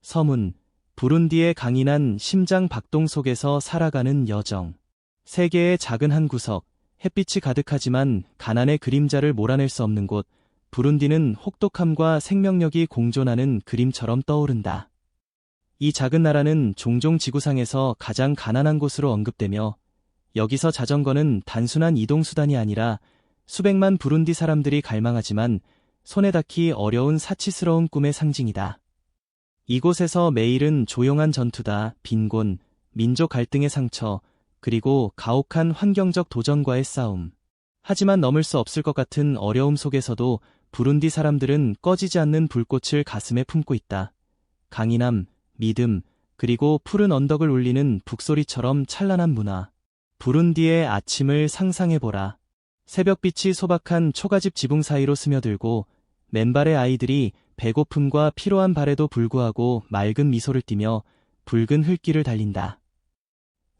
서문, 부룬디의 강인한 심장 박동 속에서 살아가는 여정. 세계의 작은 한 구석, 햇빛이 가득하지만 가난의 그림자를 몰아낼 수 없는 곳, 부룬디는 혹독함과 생명력이 공존하는 그림처럼 떠오른다. 이 작은 나라는 종종 지구상에서 가장 가난한 곳으로 언급되며, 여기서 자전거는 단순한 이동수단이 아니라 수백만 부룬디 사람들이 갈망하지만 손에 닿기 어려운 사치스러운 꿈의 상징이다. 이곳에서 매일은 조용한 전투다. 빈곤, 민족 갈등의 상처, 그리고 가혹한 환경적 도전과의 싸움. 하지만 넘을 수 없을 것 같은 어려움 속에서도 부룬디 사람들은 꺼지지 않는 불꽃을 가슴에 품고 있다. 강인함, 믿음, 그리고 푸른 언덕을 울리는 북소리처럼 찬란한 문화. 부룬디의 아침을 상상해보라. 새벽빛이 소박한 초가집 지붕 사이로 스며들고 맨발의 아이들이 배고픔과 피로한 발에도 불구하고 맑은 미소를 띠며 붉은 흙길을 달린다.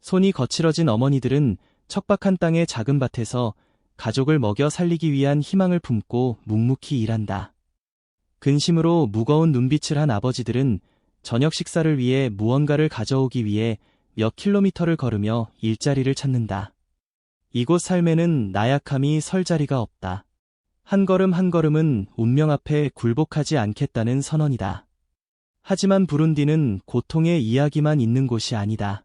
손이 거칠어진 어머니들은 척박한 땅의 작은 밭에서 가족을 먹여 살리기 위한 희망을 품고 묵묵히 일한다. 근심으로 무거운 눈빛을 한 아버지들은 저녁 식사를 위해 무언가를 가져오기 위해 몇 킬로미터를 걸으며 일자리를 찾는다. 이곳 삶에는 나약함이 설 자리가 없다. 한 걸음 한 걸음은 운명 앞에 굴복하지 않겠다는 선언이다. 하지만 부룬디는 고통의 이야기만 있는 곳이 아니다.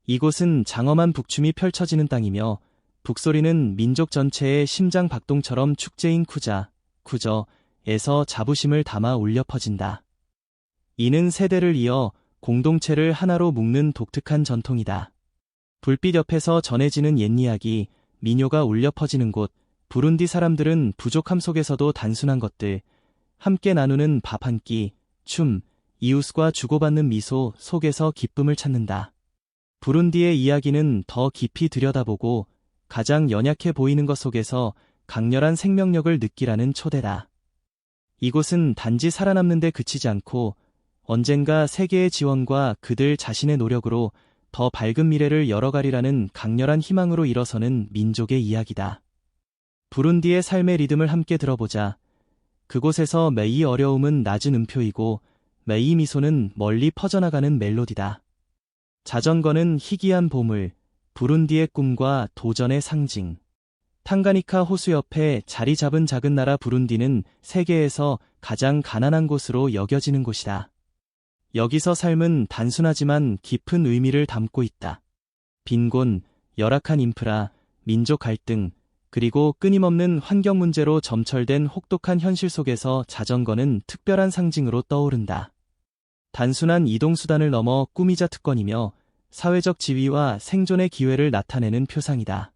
이곳은 장엄한 북춤이 펼쳐지는 땅이며 북소리는 민족 전체의 심장 박동처럼 축제인 쿠저에서 자부심을 담아 울려 퍼진다. 이는 세대를 이어 공동체를 하나로 묶는 독특한 전통이다. 불빛 옆에서 전해지는 옛 이야기, 민요가 울려 퍼지는 곳, 부룬디 사람들은 부족함 속에서도 단순한 것들, 함께 나누는 밥 한 끼, 춤, 이웃과 주고받는 미소 속에서 기쁨을 찾는다. 부룬디의 이야기는 더 깊이 들여다보고 가장 연약해 보이는 것 속에서 강렬한 생명력을 느끼라는 초대다. 이곳은 단지 살아남는 데 그치지 않고 언젠가 세계의 지원과 그들 자신의 노력으로 더 밝은 미래를 열어가리라는 강렬한 희망으로 일어서는 민족의 이야기다. 부룬디의 삶의 리듬을 함께 들어보자. 그곳에서 매이 어려움은 낮은 음표이고 매이 미소는 멀리 퍼져나가는 멜로디다. 자전거는 희귀한 보물, 부룬디의 꿈과 도전의 상징. 탕가니카 호수 옆에 자리 잡은 작은 나라 부룬디는 세계에서 가장 가난한 곳으로 여겨지는 곳이다. 여기서 삶은 단순하지만 깊은 의미를 담고 있다. 빈곤, 열악한 인프라, 민족 갈등, 그리고 끊임없는 환경 문제로 점철된 혹독한 현실 속에서 자전거는 특별한 상징으로 떠오른다. 단순한 이동수단을 넘어 꿈이자 특권이며 사회적 지위와 생존의 기회를 나타내는 표상이다.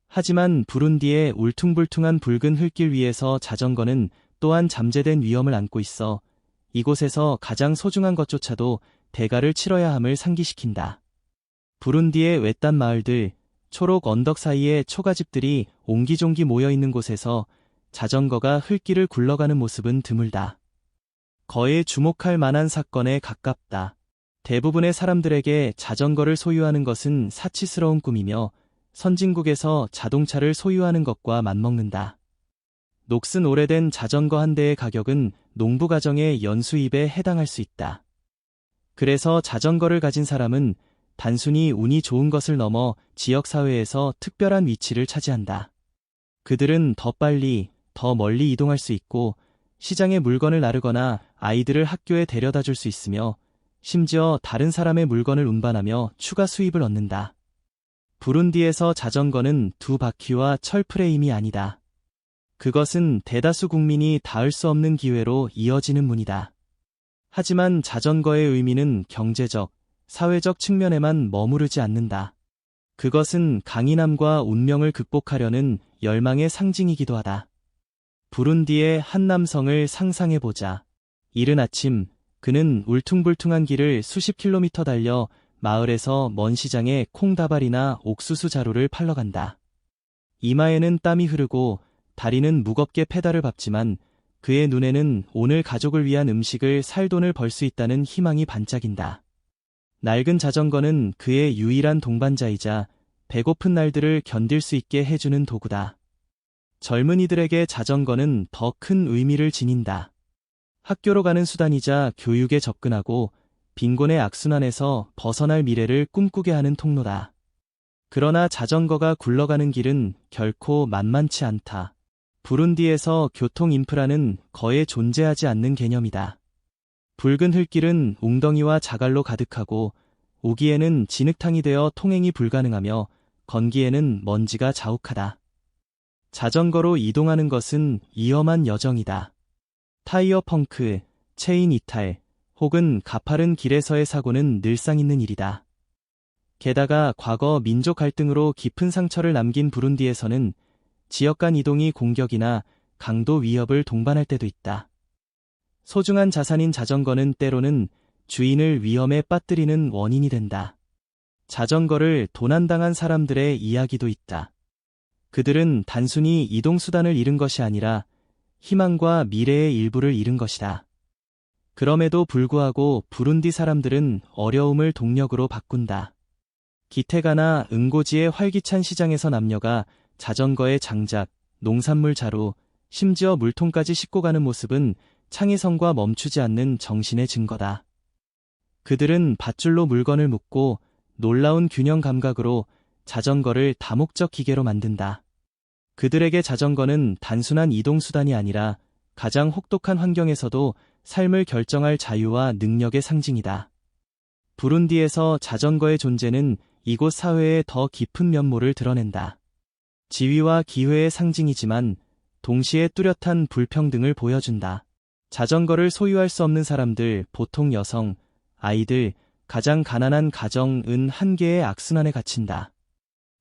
하지만 부룬디의 울퉁불퉁한 붉은 흙길 위에서 자전거는 또한 잠재된 위험을 안고 있어 이곳에서 가장 소중한 것조차도 대가를 치러야 함을 상기시킨다. 부룬디의 외딴 마을들, 초록 언덕 사이의 초가집들이 옹기종기 모여있는 곳에서 자전거가 흙길을 굴러가는 모습은 드물다. 거의 주목할 만한 사건에 가깝다. 대부분의 사람들에게 자전거를 소유하는 것은 사치스러운 꿈이며 선진국에서 자동차를 소유하는 것과 맞먹는다. 녹슨 오래된 자전거 한 대의 가격은 농부 가정의 연수입에 해당할 수 있다. 그래서 자전거를 가진 사람은 단순히 운이 좋은 것을 넘어 지역사회에서 특별한 위치를 차지한다. 그들은 더 빨리, 더 멀리 이동할 수 있고 시장에 물건을 나르거나 아이들을 학교에 데려다 줄 수 있으며 심지어 다른 사람의 물건을 운반하며 추가 수입을 얻는다. 부룬디에서 자전거는 두 바퀴와 철 프레임이 아니다. 그것은 대다수 국민이 닿을 수 없는 기회로 이어지는 문이다. 하지만 자전거의 의미는 경제적, 사회적 측면에만 머무르지 않는다. 그것은 강인함과 운명을 극복하려는 열망의 상징이기도 하다. 부룬디의 한 남성을 상상해보자. 이른 아침, 그는 울퉁불퉁한 길을 수십 킬로미터 달려 마을에서 먼 시장에 콩다발이나 옥수수 자루를 팔러 간다. 이마에는 땀이 흐르고 다리는 무겁게 페달을 밟지만 그의 눈에는 오늘 가족을 위한 음식을 살 돈을 벌 수 있다는 희망이 반짝인다. 낡은 자전거는 그의 유일한 동반자이자 배고픈 날들을 견딜 수 있게 해주는 도구다. 젊은이들에게 자전거는 더 큰 의미를 지닌다. 학교로 가는 수단이자 교육에 접근하고 빈곤의 악순환에서 벗어날 미래를 꿈꾸게 하는 통로다. 그러나 자전거가 굴러가는 길은 결코 만만치 않다. 부룬디에서 교통 인프라는 거의 존재하지 않는 개념이다. 붉은 흙길은 웅덩이와 자갈로 가득하고 오기에는 진흙탕이 되어 통행이 불가능하며 건기에는 먼지가 자욱하다. 자전거로 이동하는 것은 위험한 여정이다. 타이어 펑크, 체인 이탈, 혹은 가파른 길에서의 사고는 늘상 있는 일이다. 게다가 과거 민족 갈등으로 깊은 상처를 남긴 부룬디에서는 지역 간 이동이 공격이나 강도 위협을 동반할 때도 있다. 소중한 자산인 자전거는 때로는 주인을 위험에 빠뜨리는 원인이 된다. 자전거를 도난당한 사람들의 이야기도 있다. 그들은 단순히 이동수단을 잃은 것이 아니라 희망과 미래의 일부를 잃은 것이다. 그럼에도 불구하고 부룬디 사람들은 어려움을 동력으로 바꾼다. 기태가나 응고지의 활기찬 시장에서 남녀가 자전거에 장작, 농산물 자루, 심지어 물통까지 싣고 가는 모습은 창의성과 멈추지 않는 정신의 증거다. 그들은 밧줄로 물건을 묶고 놀라운 균형 감각으로 자전거를 다목적 기계로 만든다. 그들에게 자전거는 단순한 이동수단이 아니라 가장 혹독한 환경에서도 삶을 결정할 자유와 능력의 상징이다. 부룬디에서 자전거의 존재는 이곳 사회의 더 깊은 면모를 드러낸다. 지위와 기회의 상징이지만 동시에 뚜렷한 불평등을 보여준다. 자전거를 소유할 수 없는 사람들, 보통 여성, 아이들, 가장 가난한 가정은 한계의 악순환에 갇힌다.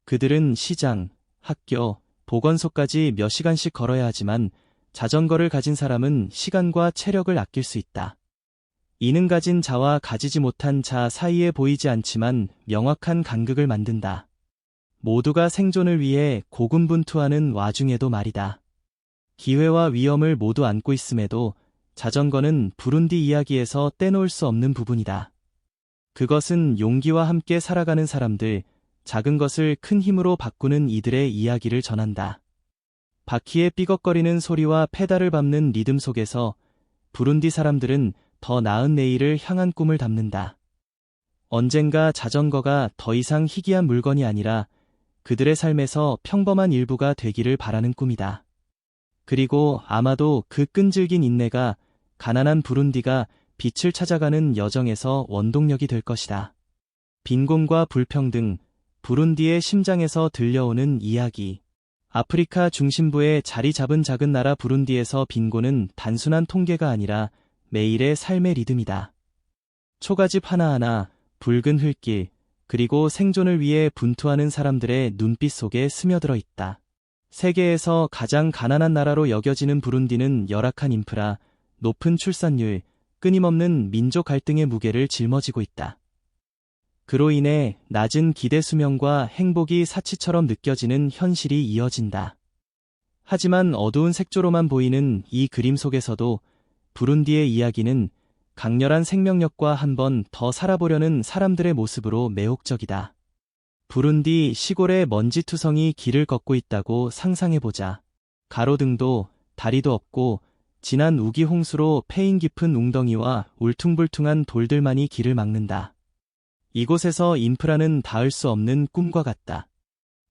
그들은 시장, 학교, 보건소까지 몇 시간씩 걸어야 하지만 자전거를 가진 사람은 시간과 체력을 아낄 수 있다. 이는 가진 자와 가지지 못한 자 사이에 보이지 않지만 명확한 간극을 만든다. 모두가 생존을 위해 고군분투하는 와중에도 말이다. 기회와 위험을 모두 안고 있음에도 자전거는 부룬디 이야기에서 떼놓을 수 없는 부분이다. 그것은 용기와 함께 살아가는 사람들, 작은 것을 큰 힘으로 바꾸는 이들의 이야기를 전한다. 바퀴의 삐걱거리는 소리와 페달을 밟는 리듬 속에서 부룬디 사람들은 더 나은 내일을 향한 꿈을 담는다. 언젠가 자전거가 더 이상 희귀한 물건이 아니라 그들의 삶에서 평범한 일부가 되기를 바라는 꿈이다. 그리고 아마도 그 끈질긴 인내가 가난한 부룬디가 빛을 찾아가는 여정에서 원동력이 될 것이다. 빈곤과 불평등, 부룬디의 심장에서 들려오는 이야기. 아프리카 중심부에 자리 잡은 작은 나라 부룬디에서 빈곤은 단순한 통계가 아니라 매일의 삶의 리듬이다. 초가집 하나하나, 붉은 흙길, 그리고 생존을 위해 분투하는 사람들의 눈빛 속에 스며들어 있다. 세계에서 가장 가난한 나라로 여겨지는 부룬디는 열악한 인프라, 높은 출산율, 끊임없는 민족 갈등의 무게를 짊어지고 있다. 그로 인해 낮은 기대 수명과 행복이 사치처럼 느껴지는 현실이 이어진다. 하지만 어두운 색조로만 보이는 이 그림 속에서도 부룬디의 이야기는 강렬한 생명력과 한 번 더 살아보려는 사람들의 모습으로 매혹적이다. 부룬디 시골의 먼지투성이 길을 걷고 있다고 상상해보자. 가로등도 다리도 없고 진한 우기 홍수로 패인 깊은 웅덩이와 울퉁불퉁한 돌들만이 길을 막는다. 이곳에서 인프라는 닿을 수 없는 꿈과 같다.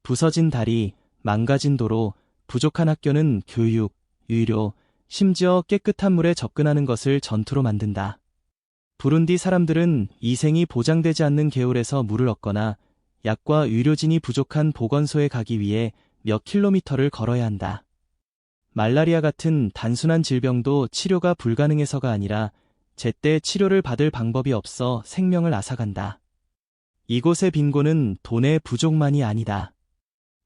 부서진 다리, 망가진 도로, 부족한 학교는 교육, 의료, 심지어 깨끗한 물에 접근하는 것을 전투로 만든다. 부룬디 사람들은 위생이 보장되지 않는 개울에서 물을 얻거나 약과 의료진이 부족한 보건소에 가기 위해 몇 킬로미터를 걸어야 한다. 말라리아 같은 단순한 질병도 치료가 불가능해서가 아니라 제때 치료를 받을 방법이 없어 생명을 앗아간다. 이곳의 빈곤은 돈의 부족만이 아니다.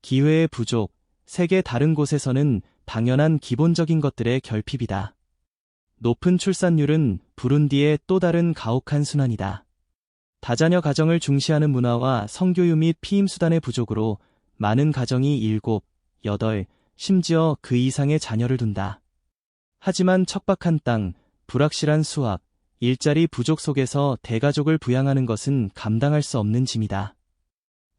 기회의 부족, 세계 다른 곳에서는 당연한 기본적인 것들의 결핍이다. 높은 출산율은 부룬디의 또 다른 가혹한 순환이다. 다자녀 가정을 중시하는 문화와 성교육 및 피임 수단의 부족으로 많은 가정이 7, 8, 심지어 그 이상의 자녀를 둔다. 하지만 척박한 땅, 불확실한 수학, 일자리 부족 속에서 대가족을 부양하는 것은 감당할 수 없는 짐이다.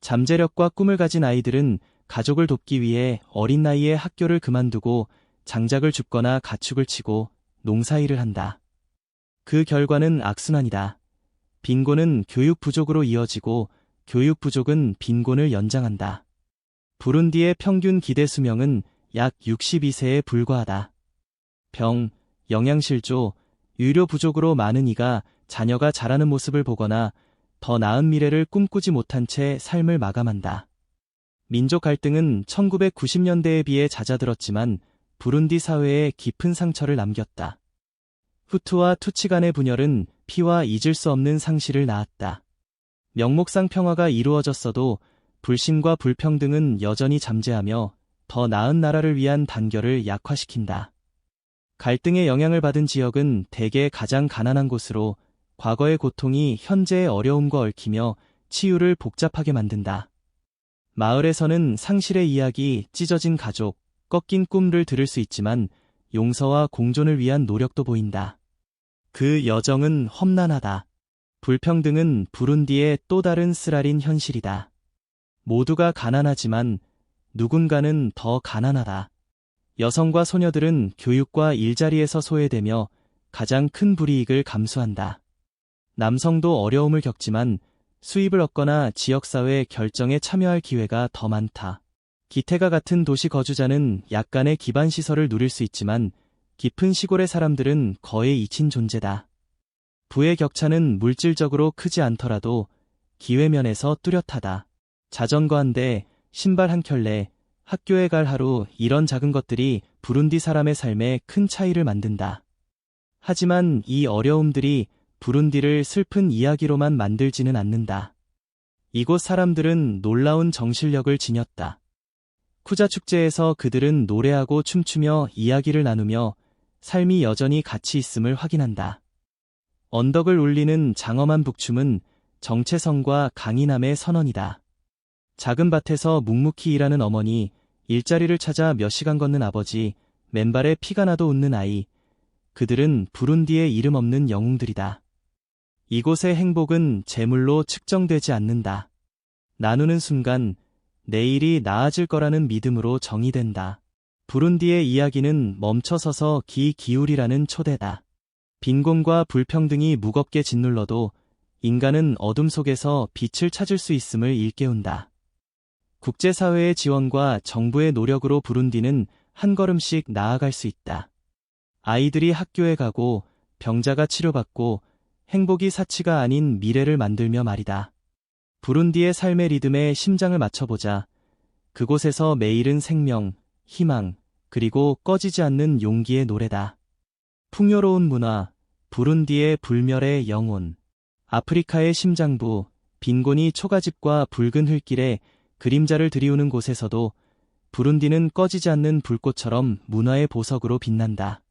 잠재력과 꿈을 가진 아이들은 가족을 돕기 위해 어린 나이에 학교를 그만두고 장작을 줍거나 가축을 치고 농사일을 한다. 그 결과는 악순환이다. 빈곤은 교육 부족으로 이어지고 교육 부족은 빈곤을 연장한다. 부룬디의 평균 기대 수명은 약 62세에 불과하다. 병, 영양실조, 의료 부족으로 많은 이가 자녀가 자라는 모습을 보거나 더 나은 미래를 꿈꾸지 못한 채 삶을 마감한다. 민족 갈등은 1990년대에 비해 잦아들었지만 부룬디 사회에 깊은 상처를 남겼다. 후투와 투치 간의 분열은 피와 잊을 수 없는 상실을 낳았다. 명목상 평화가 이루어졌어도 불신과 불평등은 여전히 잠재하며 더 나은 나라를 위한 단결을 약화시킨다. 갈등의 영향을 받은 지역은 대개 가장 가난한 곳으로 과거의 고통이 현재의 어려움과 얽히며 치유를 복잡하게 만든다. 마을에서는 상실의 이야기, 찢어진 가족, 꺾인 꿈을 들을 수 있지만 용서와 공존을 위한 노력도 보인다. 그 여정은 험난하다. 불평등은 부룬디의 또 다른 쓰라린 현실이다. 모두가 가난하지만 누군가는 더 가난하다. 여성과 소녀들은 교육과 일자리에서 소외되며 가장 큰 불이익을 감수한다. 남성도 어려움을 겪지만 수입을 얻거나 지역사회 결정에 참여할 기회가 더 많다. 기테가 같은 도시 거주자는 약간의 기반시설을 누릴 수 있지만 깊은 시골의 사람들은 거의 잊힌 존재다. 부의 격차는 물질적으로 크지 않더라도 기회면에서 뚜렷하다. 자전거 한 대, 신발 한 켤레, 학교에 갈 하루, 이런 작은 것들이 부룬디 사람의 삶에 큰 차이를 만든다. 하지만 이 어려움들이 부룬디를 슬픈 이야기로만 만들지는 않는다. 이곳 사람들은 놀라운 정신력을 지녔다. 쿠자 축제에서 그들은 노래하고 춤추며 이야기를 나누며 삶이 여전히 가치 있음을 확인한다. 언덕을 울리는 장엄한 북춤은 정체성과 강인함의 선언이다. 작은 밭에서 묵묵히 일하는 어머니, 일자리를 찾아 몇 시간 걷는 아버지, 맨발에 피가 나도 웃는 아이, 그들은 부룬디의 이름 없는 영웅들이다. 이곳의 행복은 재물로 측정되지 않는다. 나누는 순간 내일이 나아질 거라는 믿음으로 정의된다. 부룬디의 이야기는 멈춰서서 귀 기울이라는 초대다. 빈곤과 불평등이 무겁게 짓눌러도 인간은 어둠 속에서 빛을 찾을 수 있음을 일깨운다. 국제사회의 지원과 정부의 노력으로 부룬디는 한 걸음씩 나아갈 수 있다. 아이들이 학교에 가고 병자가 치료받고 행복이 사치가 아닌 미래를 만들며 말이다. 부룬디의 삶의 리듬에 심장을 맞춰보자. 그곳에서 매일은 생명, 희망, 그리고 꺼지지 않는 용기의 노래다. 풍요로운 문화, 부룬디의 불멸의 영혼. 아프리카의 심장부, 빈곤이 초가집과 붉은 흙길에 그림자를 들이우는 곳에서도 부룬디는 꺼지지 않는 불꽃처럼 문화의 보석으로 빛난다.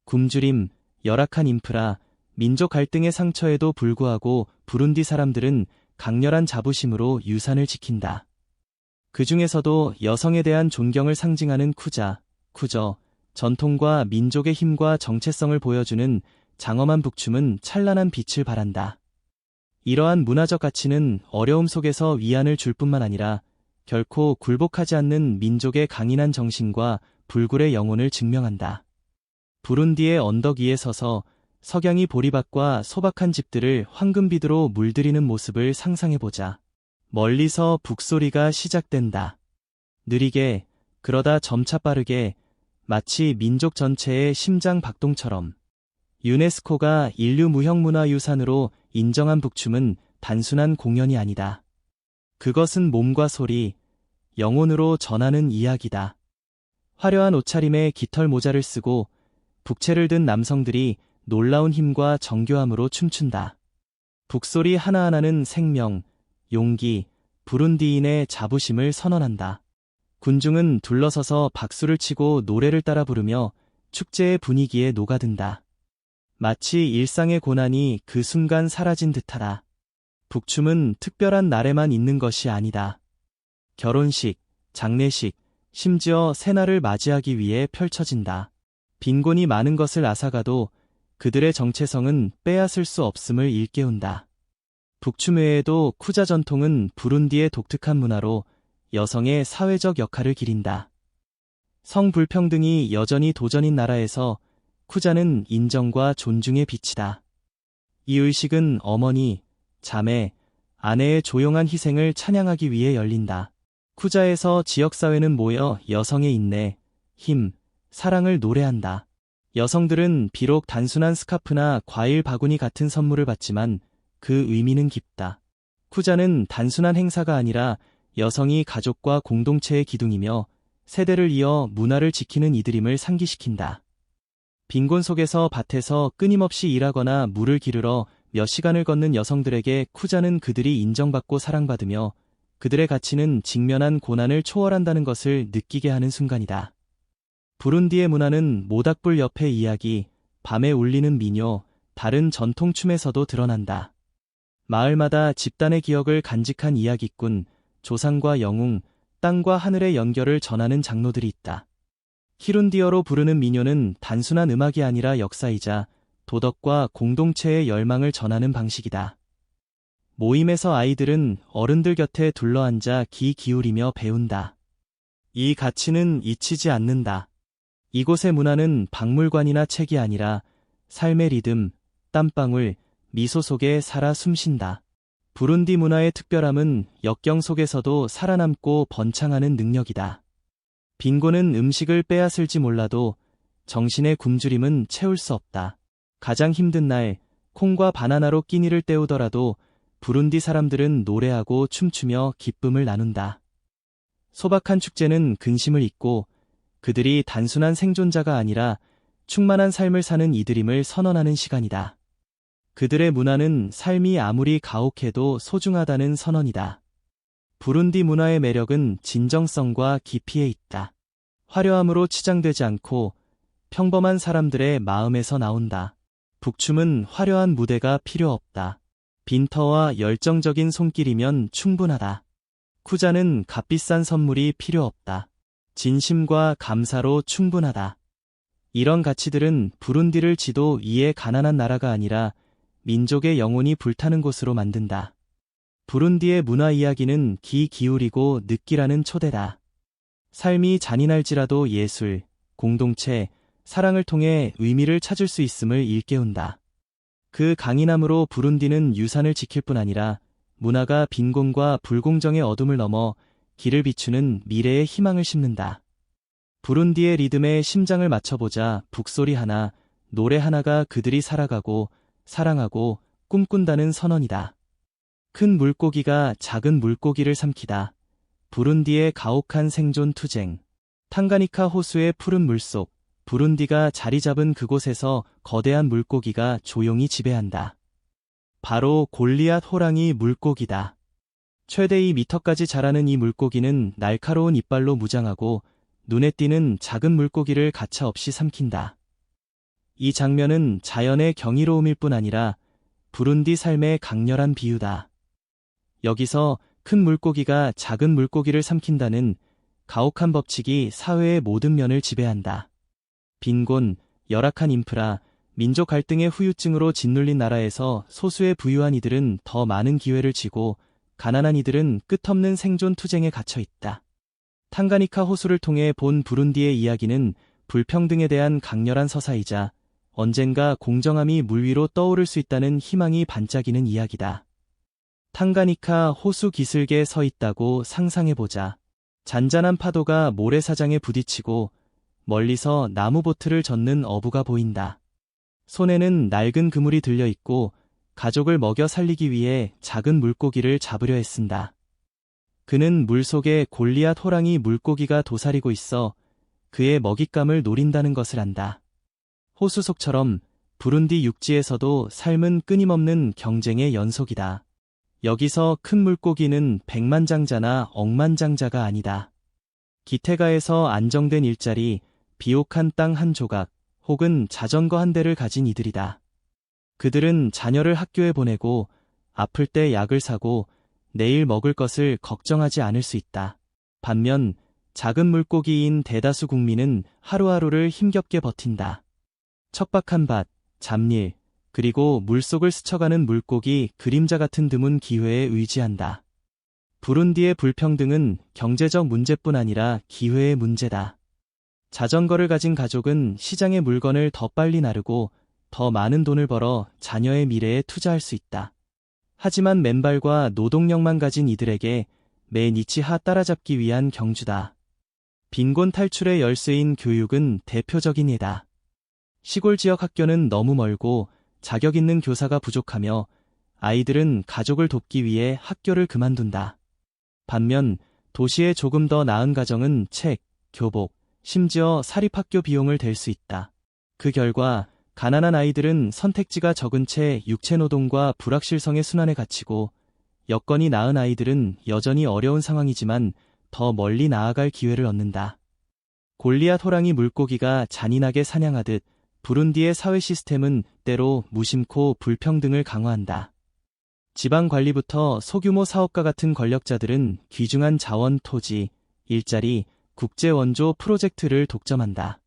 굶주림, 열악한 인프라, 민족 갈등의 상처에도 불구하고 부룬디 사람들은 강렬한 자부심으로 유산을 지킨다. 그 중에서도 여성에 대한 존경을 상징하는 쿠저, 전통과 민족의 힘과 정체성을 보여주는 장엄한 북춤은 찬란한 빛을 발한다. 이러한 문화적 가치는 어려움 속에서 위안을 줄 뿐만 아니라 결코 굴복하지 않는 민족의 강인한 정신과 불굴의 영혼을 증명한다. 부룬디의 언덕 위에 서서 석양이 보리밭과 소박한 집들을 황금비두로 물들이는 모습을 상상해보자. 멀리서 북소리가 시작된다. 느리게, 그러다 점차 빠르게, 마치 민족 전체의 심장 박동처럼. 유네스코가 인류 무형문화유산으로 인정한 북춤은 단순한 공연이 아니다. 그것은 몸과 소리, 영혼으로 전하는 이야기다. 화려한 옷차림에 깃털 모자를 쓰고 북채를 든 남성들이 놀라운 힘과 정교함으로 춤춘다. 북소리 하나하나는 생명, 용기, 부룬디인의 자부심을 선언한다. 군중은 둘러서서 박수를 치고 노래를 따라 부르며 축제의 분위기에 녹아든다. 마치 일상의 고난이 그 순간 사라진 듯하다. 북춤은 특별한 날에만 있는 것이 아니다. 결혼식, 장례식, 심지어 새날을 맞이하기 위해 펼쳐진다. 빈곤이 많은 것을 앗아가도 그들의 정체성은 빼앗을 수 없음을 일깨운다. 북춤 외에도 쿠자 전통은 부룬디의 독특한 문화로 여성의 사회적 역할을 기린다. 성불평등이 여전히 도전인 나라에서 쿠자는 인정과 존중의 빛이다. 이 의식은 어머니, 자매, 아내의 조용한 희생을 찬양하기 위해 열린다. 쿠자에서 지역사회는 모여 여성의 인내, 힘, 사랑을 노래한다. 여성들은 비록 단순한 스카프나 과일 바구니 같은 선물을 받지만 그 의미는 깊다. 쿠자는 단순한 행사가 아니라 여성이 가족과 공동체의 기둥이며 세대를 이어 문화를 지키는 이들임을 상기시킨다. 빈곤 속에서 밭에서 끊임없이 일하거나 물을 기르러 몇 시간을 걷는 여성들에게 쿠자는 그들이 인정받고 사랑받으며 그들의 가치는 직면한 고난을 초월한다는 것을 느끼게 하는 순간이다. 부룬디의 문화는 모닥불 옆의 이야기, 밤에 울리는 민요, 다른 전통춤에서도 드러난다. 마을마다 집단의 기억을 간직한 이야기꾼, 조상과 영웅, 땅과 하늘의 연결을 전하는 장로들이 있다. 키룬디어로 부르는 민요는 단순한 음악이 아니라 역사이자 도덕과 공동체의 열망을 전하는 방식이다. 모임에서 아이들은 어른들 곁에 둘러앉아 귀 기울이며 배운다. 이 가치는 잊히지 않는다. 이곳의 문화는 박물관이나 책이 아니라 삶의 리듬, 땀방울, 미소 속에 살아 숨쉰다. 부룬디 문화의 특별함은 역경 속에서도 살아남고 번창하는 능력이다. 빈곤은 음식을 빼앗을지 몰라도 정신의 굶주림은 채울 수 없다. 가장 힘든 날, 콩과 바나나로 끼니를 때우더라도 부룬디 사람들은 노래하고 춤추며 기쁨을 나눈다. 소박한 축제는 근심을 잊고 그들이 단순한 생존자가 아니라 충만한 삶을 사는 이들임을 선언하는 시간이다. 그들의 문화는 삶이 아무리 가혹해도 소중하다는 선언이다. 부룬디 문화의 매력은 진정성과 깊이에 있다. 화려함으로 치장되지 않고 평범한 사람들의 마음에서 나온다. 북춤은 화려한 무대가 필요 없다. 빈터와 열정적인 손길이면 충분하다. 쿠자는 값비싼 선물이 필요 없다. 진심과 감사로 충분하다. 이런 가치들은 부룬디를 지도 위에 가난한 나라가 아니라 민족의 영혼이 불타는 곳으로 만든다. 부룬디의 문화 이야기는 귀 기울이고 느끼라는 초대다. 삶이 잔인할지라도 예술, 공동체, 사랑을 통해 의미를 찾을 수 있음을 일깨운다. 그 강인함으로 부룬디는 유산을 지킬 뿐 아니라 문화가 빈곤과 불공정의 어둠을 넘어 길을 비추는 미래의 희망을 심는다. 부룬디의 리듬에 심장을 맞춰보자 북소리 하나, 노래 하나가 그들이 살아가고 사랑하고 꿈꾼다는 선언이다. 큰 물고기가 작은 물고기를 삼키다. 부룬디의 가혹한 생존 투쟁. 탕가니카 호수의 푸른 물속, 부룬디가 자리 잡은 그곳에서 거대한 물고기가 조용히 지배한다. 바로 골리앗 호랑이 물고기다. 최대 2미터까지 자라는 이 물고기는 날카로운 이빨로 무장하고 눈에 띄는 작은 물고기를 가차없이 삼킨다. 이 장면은 자연의 경이로움일 뿐 아니라 부룬디 삶의 강렬한 비유다. 여기서 큰 물고기가 작은 물고기를 삼킨다는 가혹한 법칙이 사회의 모든 면을 지배한다. 빈곤, 열악한 인프라, 민족 갈등의 후유증으로 짓눌린 나라에서 소수의 부유한 이들은 더 많은 기회를 쥐고 가난한 이들은 끝없는 생존 투쟁에 갇혀 있다. 탕가니카 호수를 통해 본 부룬디의 이야기는 불평등에 대한 강렬한 서사이자 언젠가 공정함이 물 위로 떠오를 수 있다는 희망이 반짝이는 이야기다. 탕가니카 호수 기슭에 서 있다고 상상해보자. 잔잔한 파도가 모래사장에 부딪히고 멀리서 나무보트를 젓는 어부가 보인다. 손에는 낡은 그물이 들려있고 가족을 먹여 살리기 위해 작은 물고기를 잡으려 애쓴다. 그는 물속에 골리앗 호랑이 물고기가 도사리고 있어 그의 먹잇감을 노린다는 것을 안다. 호수 속처럼 부룬디 육지에서도 삶은 끊임없는 경쟁의 연속이다. 여기서 큰 물고기는 백만장자나 억만장자가 아니다. 기태가에서 안정된 일자리, 비옥한 땅 한 조각, 혹은 자전거 한 대를 가진 이들이다. 그들은 자녀를 학교에 보내고 아플 때 약을 사고 내일 먹을 것을 걱정하지 않을 수 있다. 반면 작은 물고기인 대다수 국민은 하루하루를 힘겹게 버틴다. 척박한 밭, 잡일, 그리고 물속을 스쳐가는 물고기 그림자 같은 드문 기회에 의지한다. 부룬디의 불평등은 경제적 문제뿐 아니라 기회의 문제다. 자전거를 가진 가족은 시장의 물건을 더 빨리 나르고 더 많은 돈을 벌어 자녀의 미래에 투자할 수 있다. 하지만 맨발과 노동력만 가진 이들에게 매 니치하 따라잡기 위한 경주다. 빈곤 탈출의 열쇠인 교육은 대표적인 예다. 시골 지역 학교는 너무 멀고 자격 있는 교사가 부족하며 아이들은 가족을 돕기 위해 학교를 그만둔다. 반면 도시의 조금 더 나은 가정은 책, 교복, 심지어 사립학교 비용을 댈 수 있다. 그 결과 가난한 아이들은 선택지가 적은 채 육체노동과 불확실성의 순환에 갇히고, 여건이 나은 아이들은 여전히 어려운 상황이지만 더 멀리 나아갈 기회를 얻는다. 골리앗 호랑이 물고기가 잔인하게 사냥하듯 부룬디의 사회 시스템은 때로 무심코 불평등을 강화한다. 지방 관리부터 소규모 사업가 같은 권력자들은 귀중한 자원, 토지, 일자리, 국제 원조 프로젝트를 독점한다.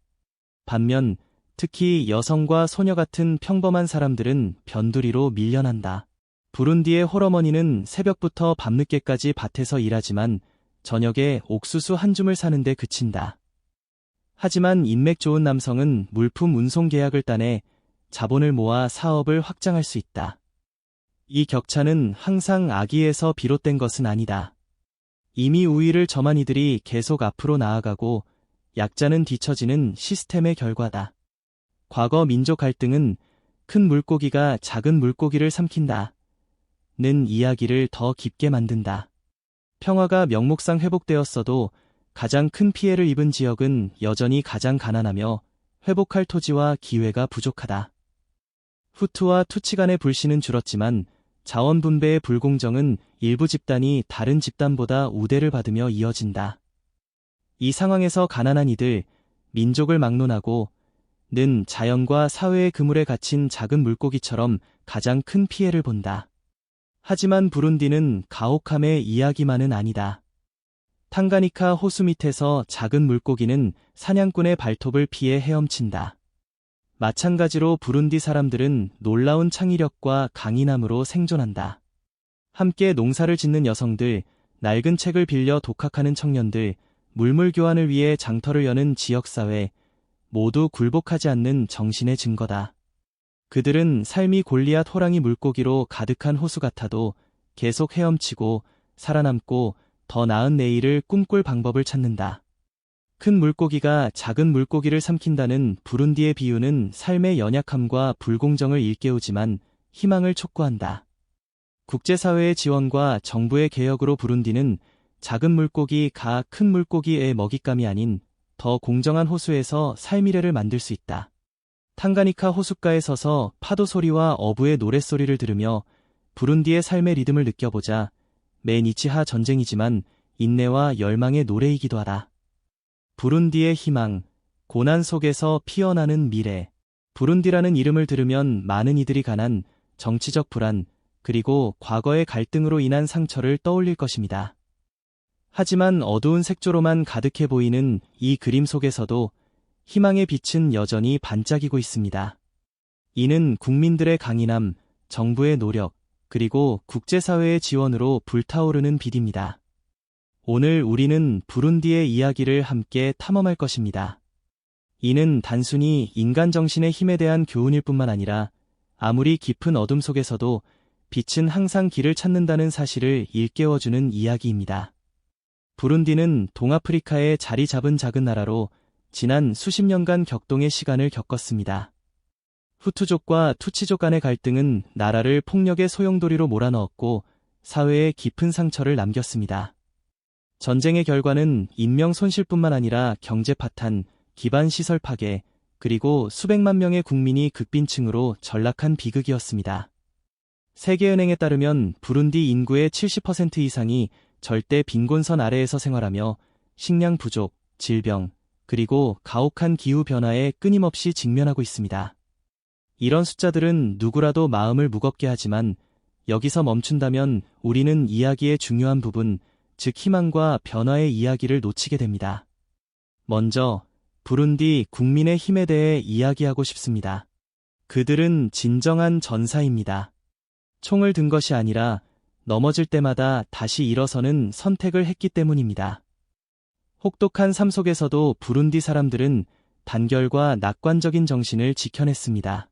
반면 특히 여성과 소녀 같은 평범한 사람들은 변두리로 밀려난다. 부룬디의 홀어머니는 새벽부터 밤늦게까지 밭에서 일하지만 저녁에 옥수수 한 줌을 사는데 그친다. 하지만 인맥 좋은 남성은 물품 운송 계약을 따내 자본을 모아 사업을 확장할 수 있다. 이 격차는 항상 악의에서 비롯된 것은 아니다. 이미 우위를 점한 이들이 계속 앞으로 나아가고 약자는 뒤처지는 시스템의 결과다. 과거 민족 갈등은 큰 물고기가 작은 물고기를 삼킨다 는 이야기를 더 깊게 만든다. 평화가 명목상 회복되었어도 가장 큰 피해를 입은 지역은 여전히 가장 가난하며 회복할 토지와 기회가 부족하다. 후투와 투치 간의 불신은 줄었지만 자원 분배의 불공정은 일부 집단이 다른 집단보다 우대를 받으며 이어진다. 이 상황에서 가난한 이들, 민족을 막론하고 는 자연과 사회의 그물에 갇힌 작은 물고기처럼 가장 큰 피해를 본다. 하지만 부룬디는 가혹함의 이야기만은 아니다. 탕가니카 호수 밑에서 작은 물고기는 사냥꾼의 발톱을 피해 헤엄친다. 마찬가지로 부룬디 사람들은 놀라운 창의력과 강인함으로 생존한다. 함께 농사를 짓는 여성들, 낡은 책을 빌려 독학하는 청년들, 물물 교환을 위해 장터를 여는 지역사회, 모두 굴복하지 않는 정신의 증거다. 그들은 삶이 골리앗 호랑이 물고기로 가득한 호수 같아도 계속 헤엄치고 살아남고 더 나은 내일을 꿈꿀 방법을 찾는다. 큰 물고기가 작은 물고기를 삼킨다는 부룬디의 비유는 삶의 연약함과 불공정을 일깨우지만 희망을 촉구한다. 국제사회의 지원과 정부의 개혁으로 부룬디는 작은 물고기가 큰 물고기의 먹잇감이 아닌 더 공정한 호수에서 삶미래를 만들 수 있다. 탕가니카 호숫가에 서서 파도 소리와 어부의 노랫소리를 들으며 부룬디의 삶의 리듬을 느껴보자. 매 니치하 전쟁이지만 인내와 열망의 노래이기도 하다. 부룬디의 희망, 고난 속에서 피어나는 미래. 부룬디라는 이름을 들으면 많은 이들이 가난, 정치적 불안, 그리고 과거의 갈등으로 인한 상처를 떠올릴 것입니다. 하지만 어두운 색조로만 가득해 보이는 이 그림 속에서도 희망의 빛은 여전히 반짝이고 있습니다. 이는 국민들의 강인함, 정부의 노력, 그리고 국제사회의 지원으로 불타오르는 빛입니다. 오늘 우리는 부룬디의 이야기를 함께 탐험할 것입니다. 이는 단순히 인간 정신의 힘에 대한 교훈일 뿐만 아니라 아무리 깊은 어둠 속에서도 빛은 항상 길을 찾는다는 사실을 일깨워주는 이야기입니다. 부룬디는 동아프리카에 자리 잡은 작은 나라로 지난 수십 년간 격동의 시간을 겪었습니다. 후투족과 투치족 간의 갈등은 나라를 폭력의 소용돌이로 몰아넣었고 사회에 깊은 상처를 남겼습니다. 전쟁의 결과는 인명 손실뿐만 아니라 경제 파탄, 기반 시설 파괴, 그리고 수백만 명의 국민이 극빈층으로 전락한 비극이었습니다. 세계은행에 따르면 부룬디 인구의 70% 이상이 절대 빈곤선 아래에서 생활하며 식량 부족, 질병, 그리고 가혹한 기후 변화에 끊임없이 직면하고 있습니다. 이런 숫자들은 누구라도 마음을 무겁게 하지만 여기서 멈춘다면 우리는 이야기의 중요한 부분, 즉 희망과 변화의 이야기를 놓치게 됩니다. 먼저 부룬디 국민의 힘에 대해 이야기하고 싶습니다. 그들은 진정한 전사입니다. 총을 든 것이 아니라 넘어질 때마다 다시 일어서는 선택을 했기 때문입니다. 혹독한 삶 속에서도 부룬디 사람들은 단결과 낙관적인 정신을 지켜냈습니다.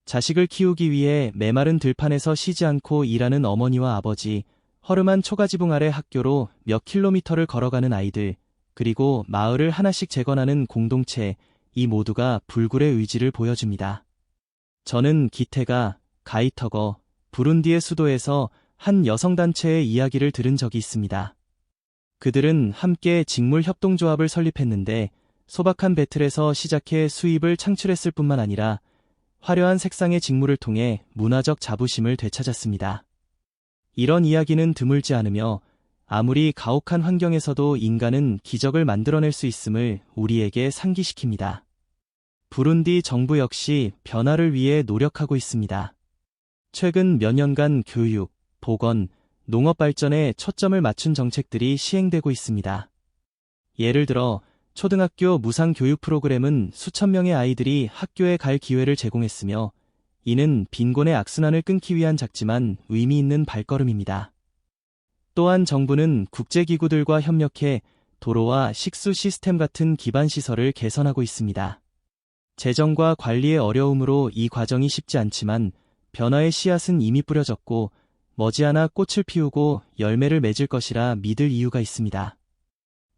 자식을 키우기 위해 메마른 들판에서 쉬지 않고 일하는 어머니와 아버지, 허름한 초가지붕 아래 학교로 몇 킬로미터를 걸어가는 아이들, 그리고 마을을 하나씩 재건하는 공동체, 이 모두가 불굴의 의지를 보여줍니다. 저는 기테가, 가이터거, 부룬디의 수도에서 한 여성단체의 이야기를 들은 적이 있습니다. 그들은 함께 직물협동조합을 설립했는데 소박한 배틀에서 시작해 수입을 창출했을 뿐만 아니라 화려한 색상의 직물을 통해 문화적 자부심을 되찾았습니다. 이런 이야기는 드물지 않으며 아무리 가혹한 환경에서도 인간은 기적을 만들어낼 수 있음을 우리에게 상기시킵니다. 부룬디 정부 역시 변화를 위해 노력하고 있습니다. 최근 몇 년간 교육, 보건, 농업 발전에 초점을 맞춘 정책들이 시행되고 있습니다. 예를 들어 초등학교 무상 교육 프로그램은 수천 명의 아이들이 학교에 갈 기회를 제공했으며 이는 빈곤의 악순환을 끊기 위한 작지만 의미 있는 발걸음입니다. 또한 정부는 국제기구들과 협력해 도로와 식수 시스템 같은 기반 시설을 개선하고 있습니다. 재정과 관리의 어려움으로 이 과정이 쉽지 않지만 변화의 씨앗은 이미 뿌려졌고 머지않아 꽃을 피우고 열매를 맺을 것이라 믿을 이유가 있습니다.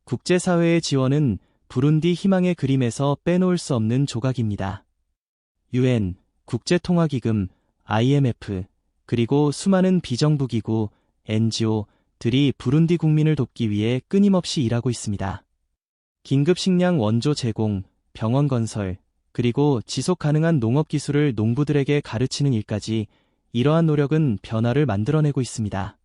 국제사회의 지원은 부룬디 희망의 그림에서 빼놓을 수 없는 조각입니다. UN, 국제통화기금, IMF, 그리고 수많은 비정부기구, NGO들이 부룬디 국민을 돕기 위해 끊임없이 일하고 있습니다. 긴급식량 원조 제공, 병원 건설, 그리고 지속 가능한 농업 기술을 농부들에게 가르치는 일까지 이러한 노력은 변화를 만들어내고 있습니다.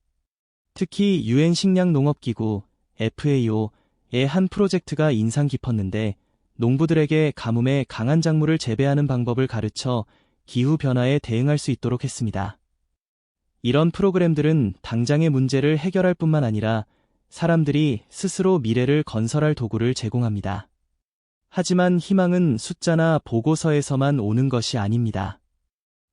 특히 UN 식량농업기구, FAO의 한 프로젝트가 인상 깊었는데 농부들에게 가뭄에 강한 작물을 재배하는 방법을 가르쳐 기후변화에 대응할 수 있도록 했습니다. 이런 프로그램들은 당장의 문제를 해결할 뿐만 아니라 사람들이 스스로 미래를 건설할 도구를 제공합니다. 하지만 희망은 숫자나 보고서에서만 오는 것이 아닙니다.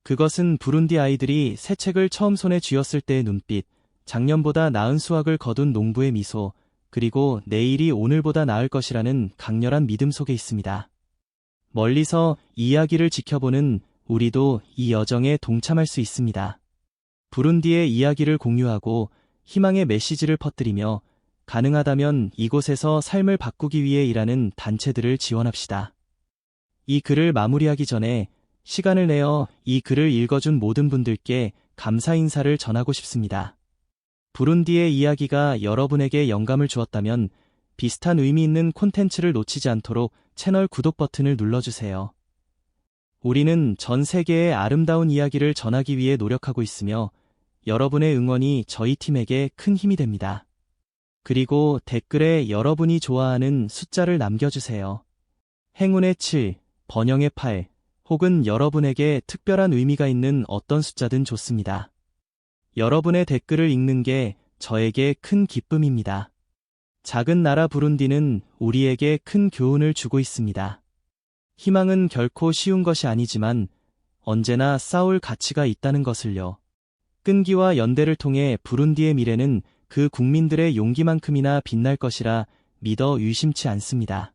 그것은 부룬디 아이들이 새 책을 처음 손에 쥐었을 때의 눈빛, 작년보다 나은 수확을 거둔 농부의 미소, 그리고 내일이 오늘보다 나을 것이라는 강렬한 믿음 속에 있습니다. 멀리서 이야기를 지켜보는 우리도 이 여정에 동참할 수 있습니다. 부룬디의 이야기를 공유하고 희망의 메시지를 퍼뜨리며 가능하다면 이곳에서 삶을 바꾸기 위해 일하는 단체들을 지원합시다. 이 글을 마무리하기 전에 시간을 내어 이 글을 읽어준 모든 분들께 감사 인사를 전하고 싶습니다. 부룬디의 이야기가 여러분에게 영감을 주었다면 비슷한 의미 있는 콘텐츠를 놓치지 않도록 채널 구독 버튼을 눌러주세요. 우리는 전 세계의 아름다운 이야기를 전하기 위해 노력하고 있으며 여러분의 응원이 저희 팀에게 큰 힘이 됩니다. 그리고 댓글에 여러분이 좋아하는 숫자를 남겨주세요. 행운의 7, 번영의 8, 혹은 여러분에게 특별한 의미가 있는 어떤 숫자든 좋습니다. 여러분의 댓글을 읽는 게 저에게 큰 기쁨입니다. 작은 나라 부룬디는 우리에게 큰 교훈을 주고 있습니다. 희망은 결코 쉬운 것이 아니지만 언제나 싸울 가치가 있다는 것을요. 끈기와 연대를 통해 부룬디의 미래는 그 국민들의 용기만큼이나 빛날 것이라 믿어 의심치 않습니다.